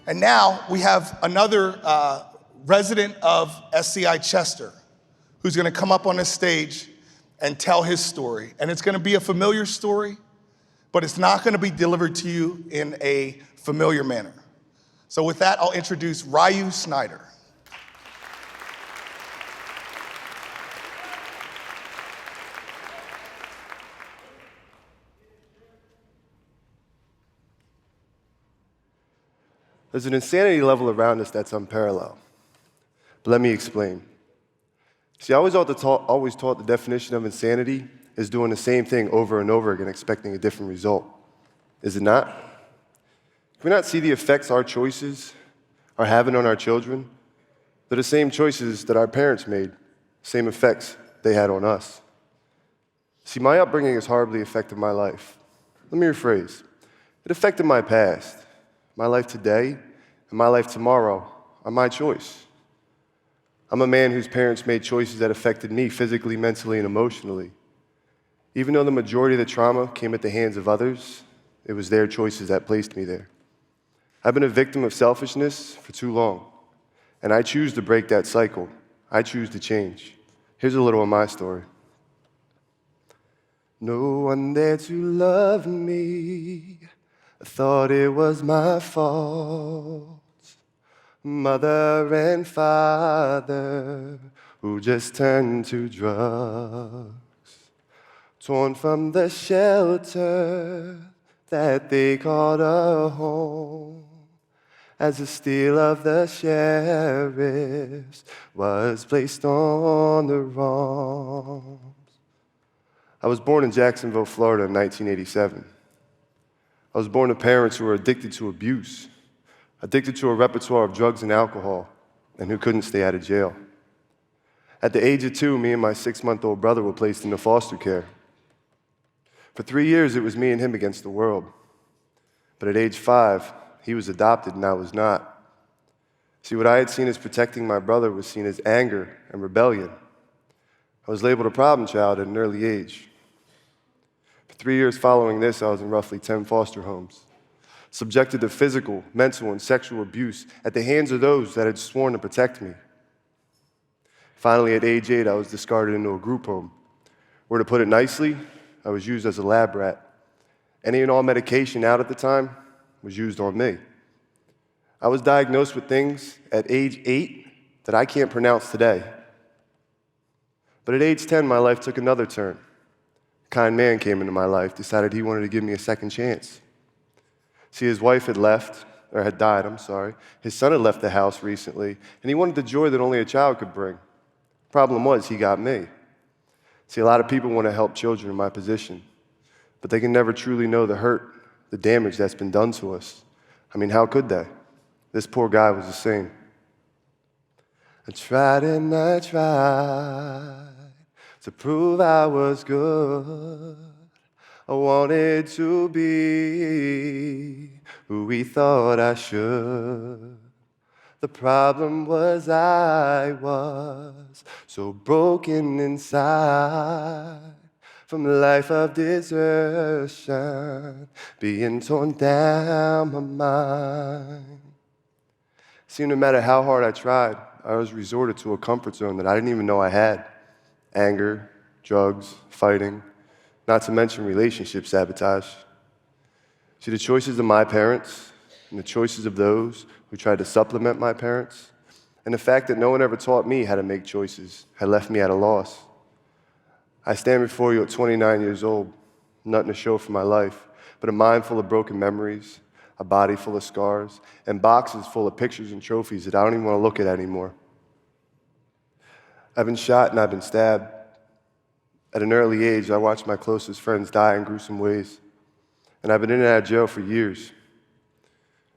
And now we have another resident of SCI Chester who's gonna come up on this stage and tell his story. And it's gonna be a familiar story, but it's not gonna be delivered to you in a familiar manner. So with that, I'll introduce Ryu Snyder. There's an insanity level around us that's unparalleled. But let me explain. See, I always taught the definition of insanity is doing the same thing over and over again, expecting a different result. Is it not? Can we not see the effects our choices are having on our children? They're the same choices that our parents made, same effects they had on us. See, my upbringing has horribly affected my life. Let me rephrase. It affected my past. My life today and my life tomorrow are my choice. I'm a man whose parents made choices that affected me physically, mentally, and emotionally. Even though the majority of the trauma came at the hands of others, it was their choices that placed me there. I've been a victim of selfishness for too long, and I choose to break that cycle. I choose to change. Here's a little of my story. No one there to love me. I thought it was my fault. Mother and father who just turned to drugs. Torn from the shelter that they called a home. As the steel of the sheriffs was placed on the wrongs. I was born in Jacksonville, Florida in 1987. I was born to parents who were addicted to abuse, addicted to a repertoire of drugs and alcohol, and who couldn't stay out of jail. At the age of 2, me and my 6-month-old brother were placed into foster care. For 3 years, it was me and him against the world. But at age 5, he was adopted and I was not. See, what I had seen as protecting my brother was seen as anger and rebellion. I was labeled a problem child at an early age. For 3 years following this, I was in roughly 10 foster homes, subjected to physical, mental, and sexual abuse at the hands of those that had sworn to protect me. Finally, at age 8, I was discarded into a group home, where, to put it nicely, I was used as a lab rat. Any and all medication out at the time was used on me. I was diagnosed with things at age 8 that I can't pronounce today. But at age 10, my life took another turn. A kind man came into my life, decided he wanted to give me a second chance. See, his wife had died. His son had left the house recently, and he wanted the joy that only a child could bring. Problem was, he got me. See, a lot of people want to help children in my position, but they can never truly know the hurt, the damage that's been done to us. I mean, how could they? This poor guy was the same. I tried and I tried to prove I was good. I wanted to be who we thought I should. The problem was I was so broken inside from a life of desertion, being torn down my mind. See, no matter how hard I tried, I was resorted to a comfort zone that I didn't even know I had. Anger, drugs, fighting, not to mention relationship sabotage. See, the choices of my parents and the choices of those who tried to supplement my parents, and the fact that no one ever taught me how to make choices had left me at a loss. I stand before you at 29 years old, nothing to show for my life, but a mind full of broken memories, a body full of scars, and boxes full of pictures and trophies that I don't even want to look at anymore. I've been shot and I've been stabbed. At an early age, I watched my closest friends die in gruesome ways, and I've been in and out of jail for years.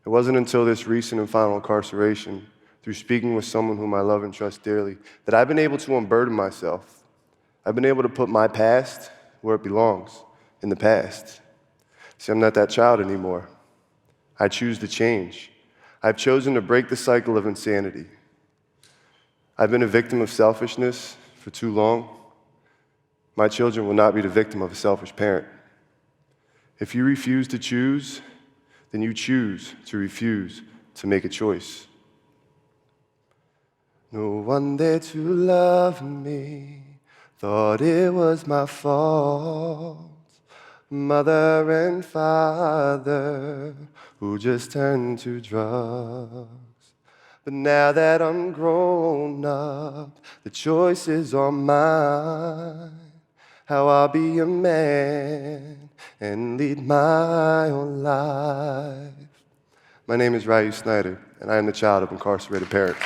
It wasn't until this recent and final incarceration, through speaking with someone whom I love and trust dearly, that I've been able to unburden myself. I've been able to put my past where it belongs, in the past. See, I'm not that child anymore. I choose to change. I've chosen to break the cycle of insanity. I've been a victim of selfishness for too long. My children will not be the victim of a selfish parent. If you refuse to choose, then you choose to refuse to make a choice. No one there to love me, thought it was my fault. Mother and father who just turned to drugs. But now that I'm grown up, the choice is all mine. How I'll be a man and lead my own life. My name is Ryu Snyder, and I am the child of incarcerated parents.